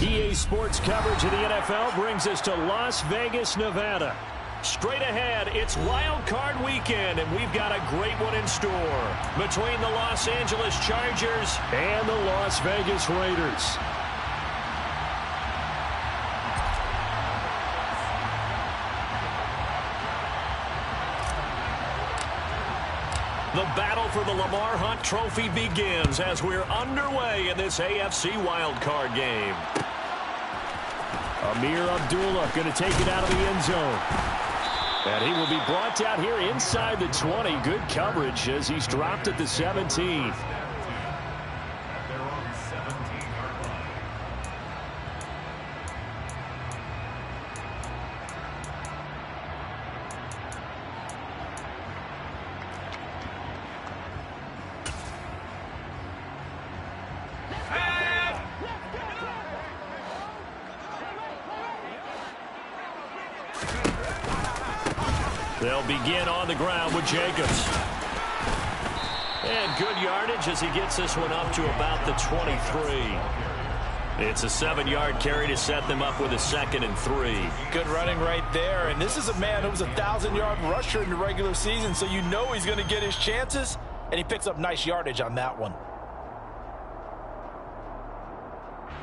EA Sports coverage of the NFL brings us to Las Vegas, Nevada. Straight ahead, it's Wild Card Weekend, and we've got a great one in store between the Los Angeles Chargers and the Las Vegas Raiders. The battle for the Lamar Hunt Trophy begins as we're underway in this AFC wildcard game. Amir Abdullah going to take it out of the end zone. And he will be brought down here inside the 20. Good coverage as he's dropped at the 17. They'll begin on the ground with Jacobs. And good yardage as he gets this one up to about the 23. It's a 7-yard carry to set them up with a 2nd and 3. Good running right there. And this is a man who was a 1,000-yard rusher in the regular season, so you know he's going to get his chances. And he picks up nice yardage on that one.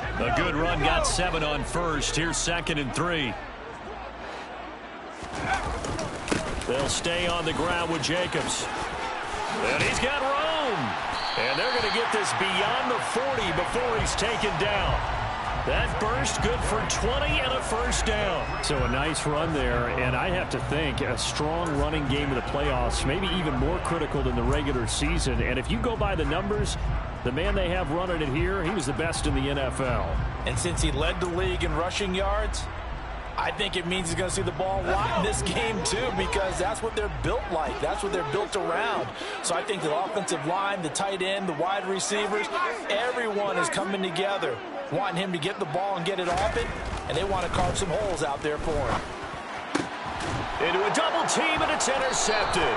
A good run got 7 on first. Here's 2nd and 3. They'll stay on the ground with Jacobs. And he's got room. And they're going to get this beyond the 40 before he's taken down. That burst good for 20 and a first down. So a nice run there, and I have to think a strong running game of the playoffs, maybe even more critical than the regular season. And if you go by the numbers, the man they have running it here, he was the best in the NFL. And since he led the league in rushing yards, I think it means he's going to see the ball a lot in this game, too, because that's what they're built like. That's what they're built around. So I think the offensive line, the tight end, the wide receivers, everyone is coming together, wanting him to get the ball and get it open, and they want to carve some holes out there for him. Into a double team, and it's intercepted.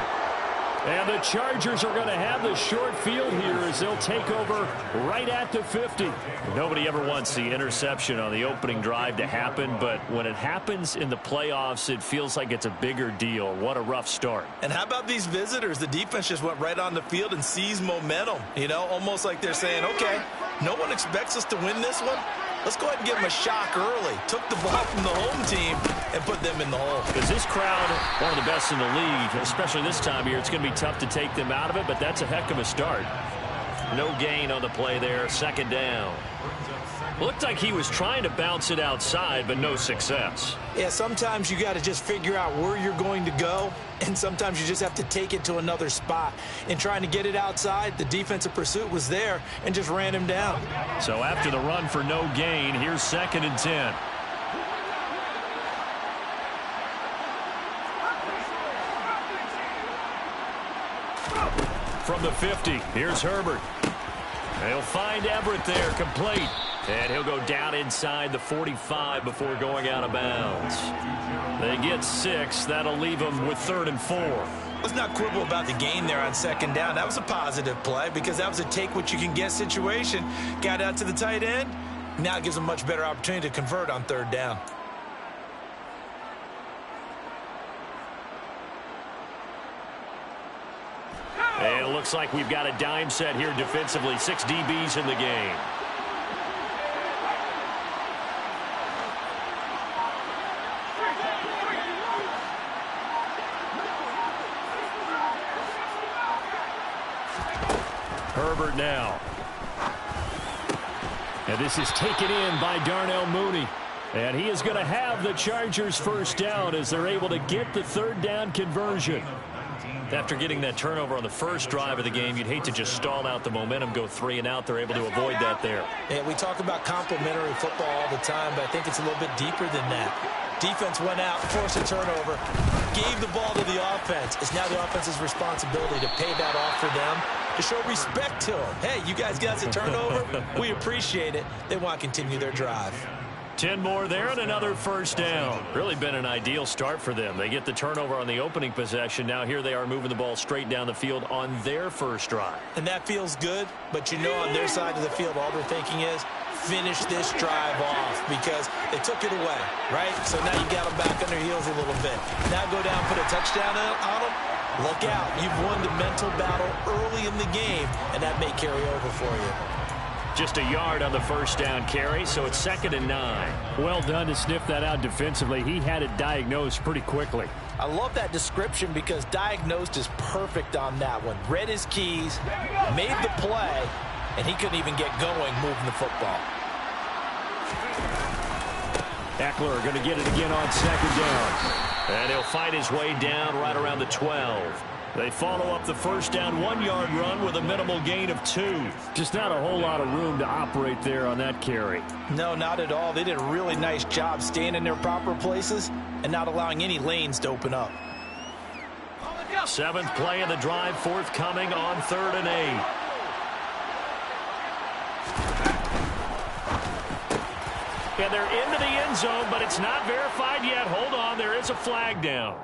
And the Chargers are going to have the short field here as they'll take over right at the 50. Nobody ever wants the interception on the opening drive to happen, but when it happens in the playoffs, it feels like it's a bigger deal. What a rough start. And how about these visitors? The defense just went right on the field and seized momentum, you know, almost like they're saying, okay, no one expects us to win this one. Let's go ahead and give them a shock early. Took the ball from the home team and put them in the hole. Because this crowd, one of the best in the league, especially this time of year, it's going to be tough to take them out of it, but that's a heck of a start. No gain on the play there, 2nd down. Looked like he was trying to bounce it outside, but no success. Yeah, sometimes you got to just figure out where you're going to go, and sometimes you just have to take it to another spot. In trying to get it outside, the defensive pursuit was there and just ran him down. So after the run for no gain, here's 2nd and 10. From the 50, here's Herbert. They'll find Everett there, complete. And he'll go down inside the 45 before going out of bounds. They get 6. That'll leave them with 3rd and 4. Let's not quibble about the gain there on 2nd down. That was a positive play because that was a take-what-you-can-get situation. Got out to the tight end. Now it gives them a much better opportunity to convert on 3rd down. And it looks like we've got a dime set here defensively. 6 DBs in the game. Herbert now. And this is taken in by Darnell Mooney. And he is going to have the Chargers first down as they're able to get the 3rd down conversion. After getting that turnover on the first drive of the game, you'd hate to just stall out the momentum, go 3 and out. They're able to avoid that there. Yeah, we talk about complementary football all the time, but I think it's a little bit deeper than that. Defense went out, forced a turnover, gave the ball to the offense. It's now the offense's responsibility to pay that off for them, to show respect to them. Hey, you guys got the turnover. We appreciate it. They want to continue their drive. 10 more there and another first down. Really been an ideal start for them. They get the turnover on the opening possession. Now here they are moving the ball straight down the field on their first drive. And that feels good, but you know on their side of the field all they're thinking is finish this drive off because they took it away, right? So now you got them back on their heels a little bit. Now go down, put a touchdown on them. Look out. You've won the mental battle early in the game, and that may carry over for you. Just a yard on the first down carry, so it's 2nd and 9. Well done to sniff that out defensively. He had it diagnosed pretty quickly. I love that description because diagnosed is perfect on that one. Read his keys, made the play, and he couldn't even get going moving the football. Eckler going to get it again on 2nd down. And he'll fight his way down right around the 12. They follow up the first down 1-yard run with a minimal gain of 2. Just not a whole lot of room to operate there on that carry. No, not at all. They did a really nice job staying in their proper places and not allowing any lanes to open up. 7th play of the drive forthcoming on 3rd and 8. And they're into the end zone, but it's not verified yet. Hold on, there is a flag down.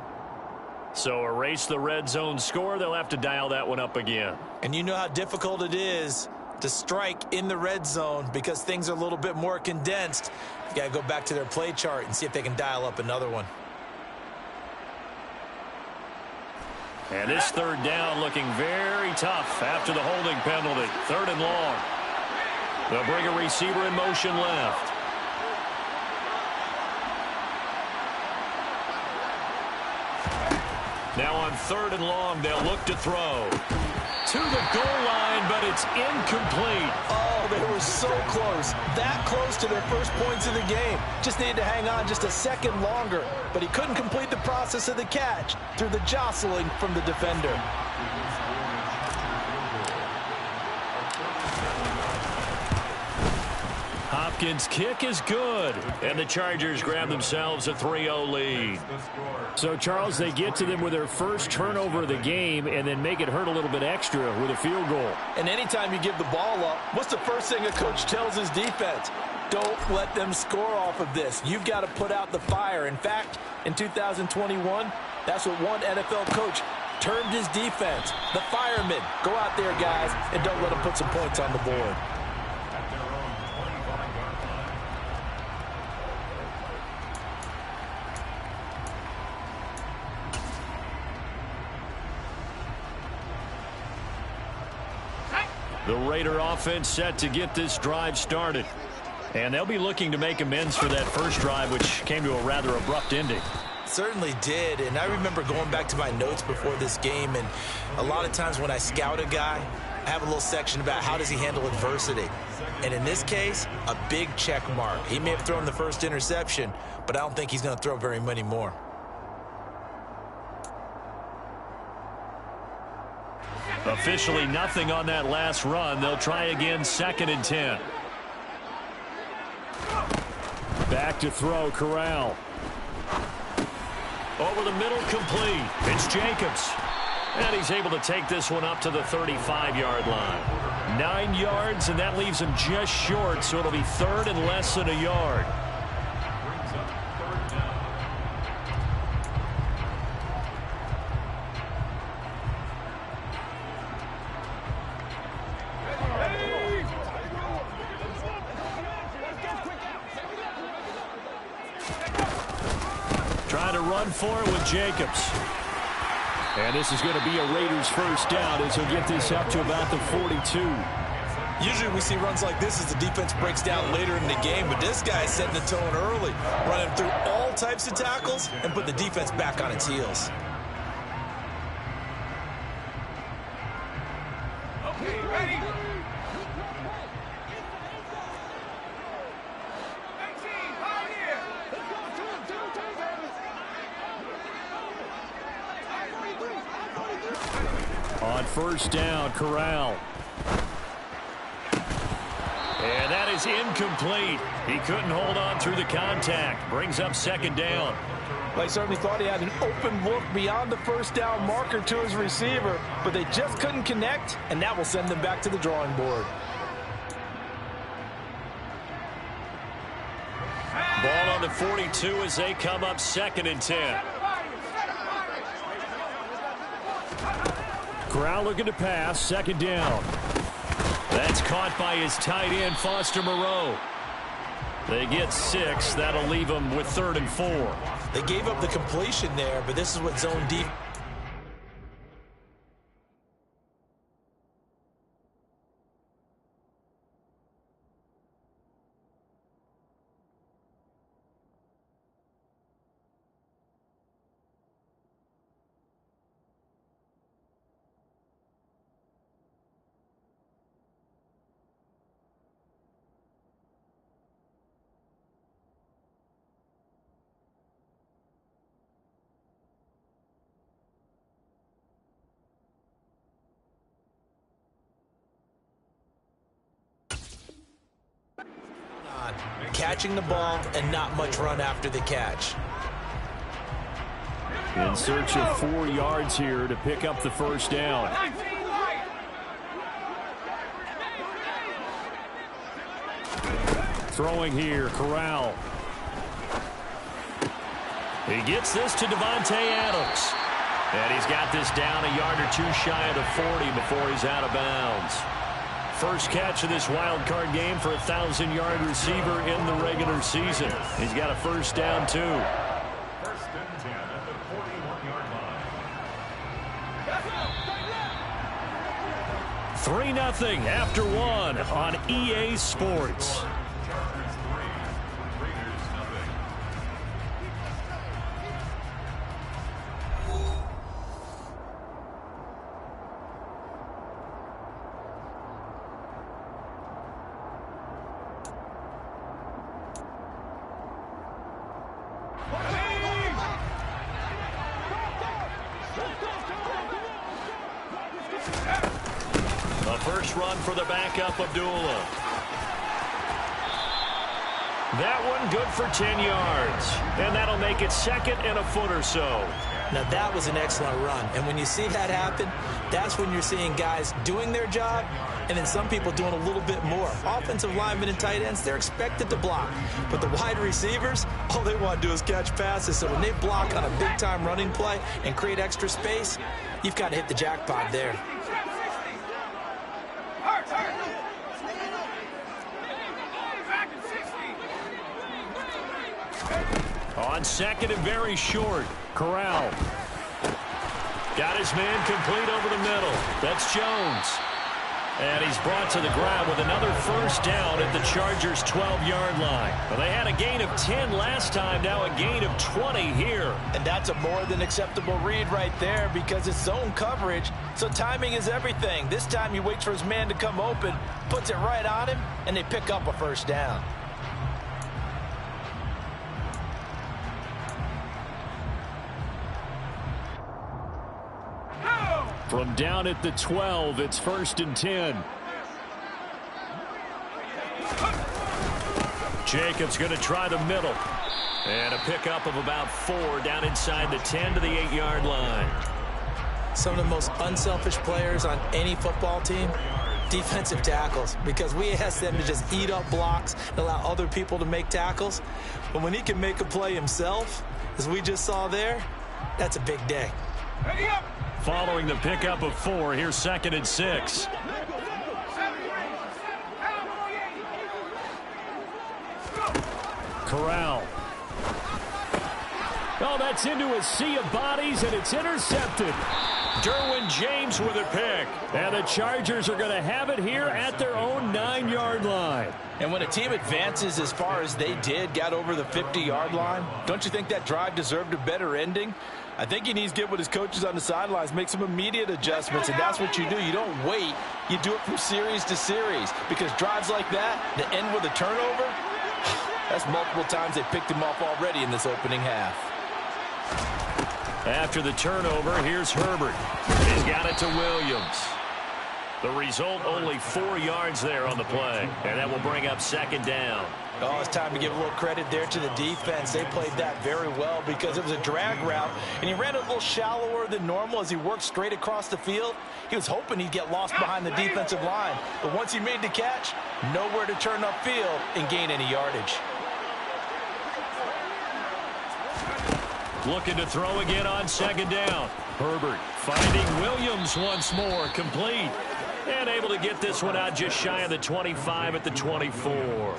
So erase the red zone score. They'll have to dial that one up again. And you know how difficult it is to strike in the red zone because things are a little bit more condensed. You got to go back to their play chart and see if they can dial up another one. And this 3rd down looking very tough after the holding penalty. 3rd and long. They'll bring a receiver in motion left. Now on 3rd and long, they'll look to throw. To the goal line, but it's incomplete. Oh, they were so close. That close to their first points of the game. Just needed to hang on just a second longer. But he couldn't complete the process of the catch through the jostling from the defender. Hopkins' kick is good. And the Chargers grab themselves a 3-0 lead. So, Charles, they get to them with their first turnover of the game and then make it hurt a little bit extra with a field goal. And anytime you give the ball up, what's the first thing a coach tells his defense? Don't let them score off of this. You've got to put out the fire. In fact, in 2021, that's what one NFL coach termed his defense. The firemen. Go out there, guys, and don't let them put some points on the board. The Raider offense set to get this drive started. And they'll be looking to make amends for that first drive, which came to a rather abrupt ending. Certainly did, and I remember going back to my notes before this game, and a lot of times when I scout a guy, I have a little section about how does he handle adversity. And in this case, a big check mark. He may have thrown the first interception, but I don't think he's going to throw very many more. Officially nothing on that last run. They'll try again, 2nd and 10. Back to throw, Corral. Over the middle, complete. It's Jacobs. And he's able to take this one up to the 35-yard line. 9 yards, and that leaves him just short, so it'll be 3rd and less than a yard. Trying to run for it with Jacobs. And this is going to be a Raiders first down as he'll get this up to about the 42. Usually we see runs like this as the defense breaks down later in the game, but this guy is setting the tone early, running through all types of tackles and put the defense back on its heels. Okay, ready? On first down, Corral. And that is incomplete. He couldn't hold on through the contact. Brings up 2nd down. Well, he certainly thought he had an open look beyond the first down marker to his receiver, but they just couldn't connect, and that will send them back to the drawing board. Ball on the 42 as they come up 2nd and 10. Corral looking to pass, 2nd down. That's caught by his tight end, Foster Moreau. They get 6. That'll leave them with 3rd and 4. They gave up the completion there, but this is what zone deep. Catching the ball and not much run after the catch. In search of 4 yards here to pick up the first down. Throwing here, Corral. He gets this to Devontae Adams. And he's got this down a yard or 2 shy of the 40 before he's out of bounds. First catch of this wild card game for a 1,000-yard receiver in the regular season. He's got a first down, too. 1st and 10 at the 41-yard line. 3-0 after 1 on EA Sports. Chargers 3, Raiders nothing. The first run for the backup, Abdullah. That one good for 10 yards. And that'll make it 2nd and a foot or so. Now that was an excellent run. And when you see that happen, that's when you're seeing guys doing their job and then some people doing a little bit more. Offensive linemen and tight ends, they're expected to block. But the wide receivers, all they want to do is catch passes. So when they block on a big-time running play and create extra space, you've got to hit the jackpot there. On 2nd and very short, Corral. Got his man complete over the middle. That's Jones. And he's brought to the ground with another first down at the Chargers' 12-yard line. Well, they had a gain of 10 last time, now a gain of 20 here. And that's a more than acceptable read right there because it's zone coverage, so timing is everything. This time he waits for his man to come open, puts it right on him, and they pick up a first down. From down at the 12, it's 1st and 10. Jacobs going to try the middle. And a pickup of about 4 down inside the 10 to the 8-yard line. Some of the most unselfish players on any football team, defensive tackles, because we ask them to just eat up blocks and allow other people to make tackles. But when he can make a play himself, as we just saw there, that's a big day. Following the pickup of 4, here's 2nd and 6. Corral. Oh, that's into a sea of bodies, and it's intercepted. Derwin James with a pick. And the Chargers are going to have it here at their own 9-yard line. And when a team advances as far as they did, got over the 50-yard line, don't you think that drive deserved a better ending? I think he needs to get with his coaches on the sidelines, make some immediate adjustments, and that's what you do. You don't wait. You do it from series to series because drives like that, that end with a turnover, that's multiple times they picked him off already in this opening half. After the turnover, here's Herbert. He's got it to Williams. The result, only 4 yards there on the play, and that will bring up 2nd down. Oh, it's time to give a little credit there to the defense. They played that very well because it was a drag route, and he ran a little shallower than normal as he worked straight across the field. He was hoping he'd get lost behind the defensive line, but once he made the catch, nowhere to turn upfield and gain any yardage. Looking to throw again on 2nd down. Herbert finding Williams once more, complete. And able to get this one out just shy of the 25 at the 24.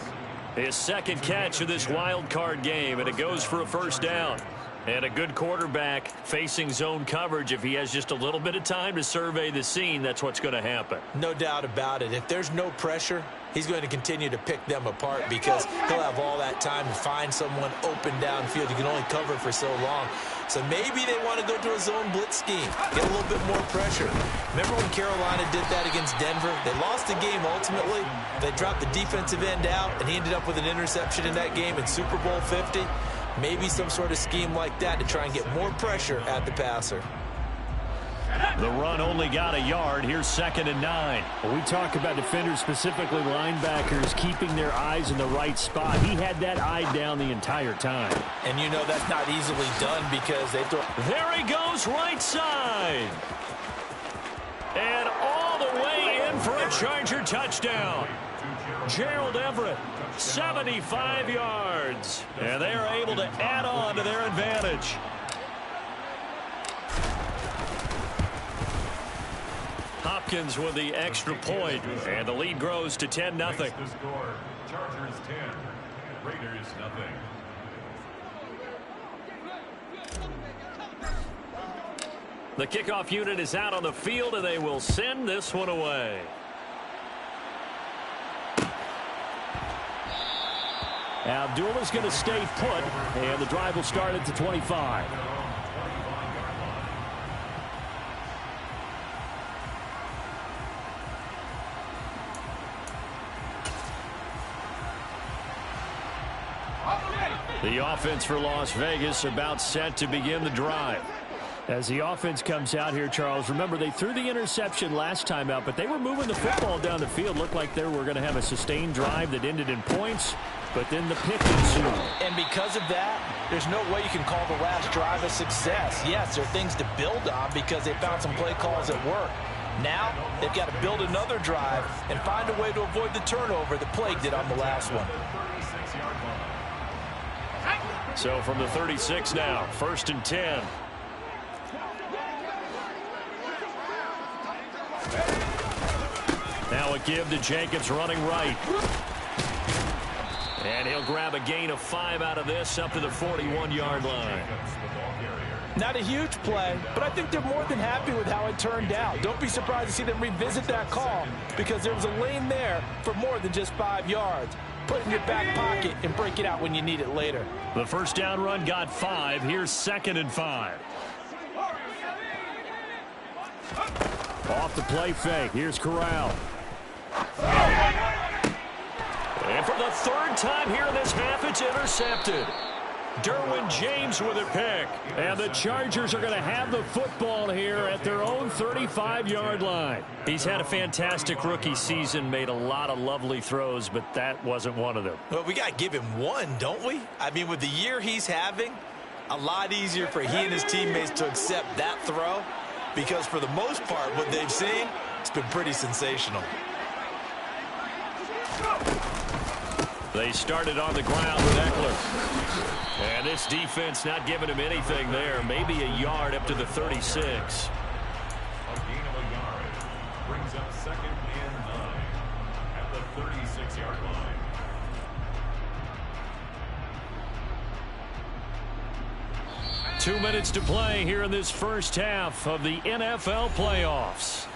His second catch of this wild card game, and it goes for a first down. And a good quarterback facing zone coverage. If he has just a little bit of time to survey the scene, that's what's going to happen. No doubt about it. If there's no pressure, he's going to continue to pick them apart because he'll have all that time to find someone open downfield. You can only cover for so long. So maybe they want to go to a zone blitz scheme, get a little bit more pressure. Remember when Carolina did that against Denver? They lost the game ultimately. They dropped the defensive end out, and he ended up with an interception in that game in Super Bowl 50. Maybe some sort of scheme like that to try and get more pressure at the passer. The run only got a yard. Here's 2nd and 9. When we talk about defenders, specifically linebackers, keeping their eyes in the right spot. He had that eye down the entire time. And you know that's not easily done because they throw. There he goes, right side. And all the way in for a Charger touchdown. Gerald Everett, 75 yards. And they are able to add on to their advantage. Hopkins with the extra point, and the lead grows to 10-0. The score, Chargers 10, Raiders 0. The kickoff unit is out on the field, and they will send this one away. Abdullah's going to stay put, and the drive will start at the 25. The offense for Las Vegas about set to begin the drive. As the offense comes out here, Charles, remember they threw the interception last time out, but they were moving the football down the field. Looked like they were going to have a sustained drive that ended in points, but then the pick ensued. And because of that, there's no way you can call the last drive a success. Yes, there are things to build on because they found some play calls that work. Now, they've got to build another drive and find a way to avoid the turnover that plagued it on the last one. So from the 36 now, 1st and 10. Now a give to Jacobs running right. And he'll grab a gain of 5 out of this up to the 41-yard line. Not a huge play, but I think they're more than happy with how it turned out. Don't be surprised to see them revisit that call because there was a lane there for more than just 5 yards. Put it in your back pocket and break it out when you need it later. The first down run got 5. Here's 2nd and 5. Off the play fake. Here's Corral. And for the 3rd time here in this half, it's intercepted. Derwin James with a pick. And the Chargers are going to have the football here at their own 35-yard line. He's had a fantastic rookie season, made a lot of lovely throws, but that wasn't one of them. Well, we got to give him one, don't we? I mean, with the year he's having, a lot easier for he and his teammates to accept that throw because for the most part, what they've seen, it's been pretty sensational. They started on the ground with Eckler. And this defense not giving him anything there. Maybe a yard up to the 36. A gain of a yard brings up 2nd and 9 at the 36-yard line. Two minutes to play here in this first half of the NFL playoffs.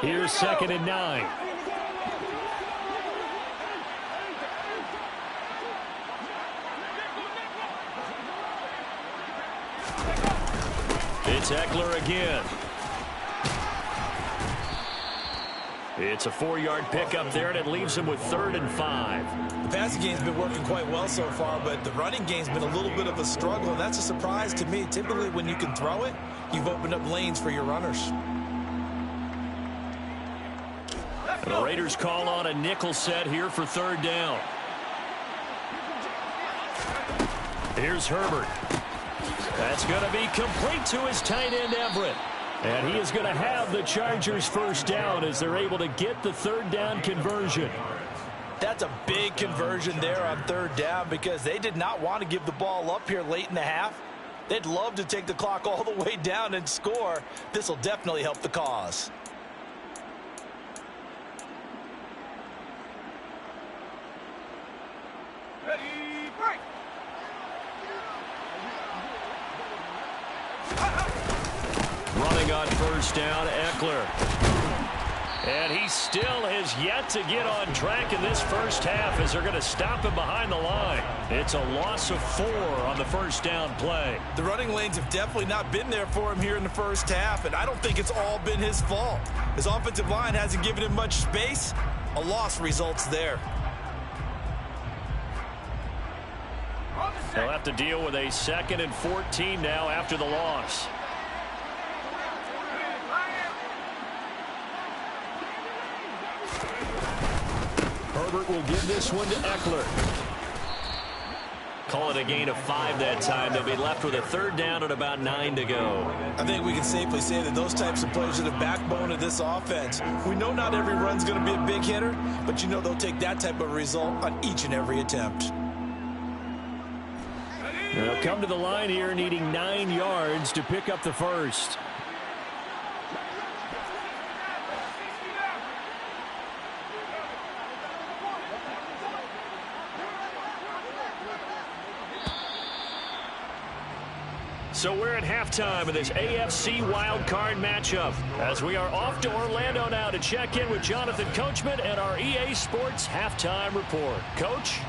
Here's 2nd and 9. It's Eckler again. It's a 4-yard pickup there, and it leaves him with 3rd and 5. The passing game's been working quite well so far, but the running game's been a little bit of a struggle, and that's a surprise to me. Typically, when you can throw it, you've opened up lanes for your runners. The Raiders call on a nickel set here for 3rd down. Here's Herbert. That's going to be complete to his tight end, Everett. And he is going to have the Chargers first down as they're able to get the third down conversion. That's a big conversion there on third down because they did not want to give the ball up here late in the half. They'd love to take the clock all the way down and score. This will definitely help the cause. Ready, break. Running on first down, Eckler. And he still has yet to get on track in this first half as they're going to stop him behind the line. It's a loss of 4 on the first down play. The running lanes have definitely not been there for him here in the first half, and I don't think it's all been his fault. His offensive line hasn't given him much space. A loss results there. They'll have to deal with a 2nd and 14 now after the loss. Herbert will give this one to Eckler. Call it a gain of 5 that time. They'll be left with a third down and about 9 to go. I think we can safely say that those types of plays are the backbone of this offense. We know not every run's going to be a big hitter, but you know they'll take that type of result on each and every attempt. They'll come to the line here needing 9 yards to pick up the first. So we're at halftime of this AFC wildcard matchup as we are off to Orlando now to check in with Jonathan Coachman and our EA Sports halftime report. Coach?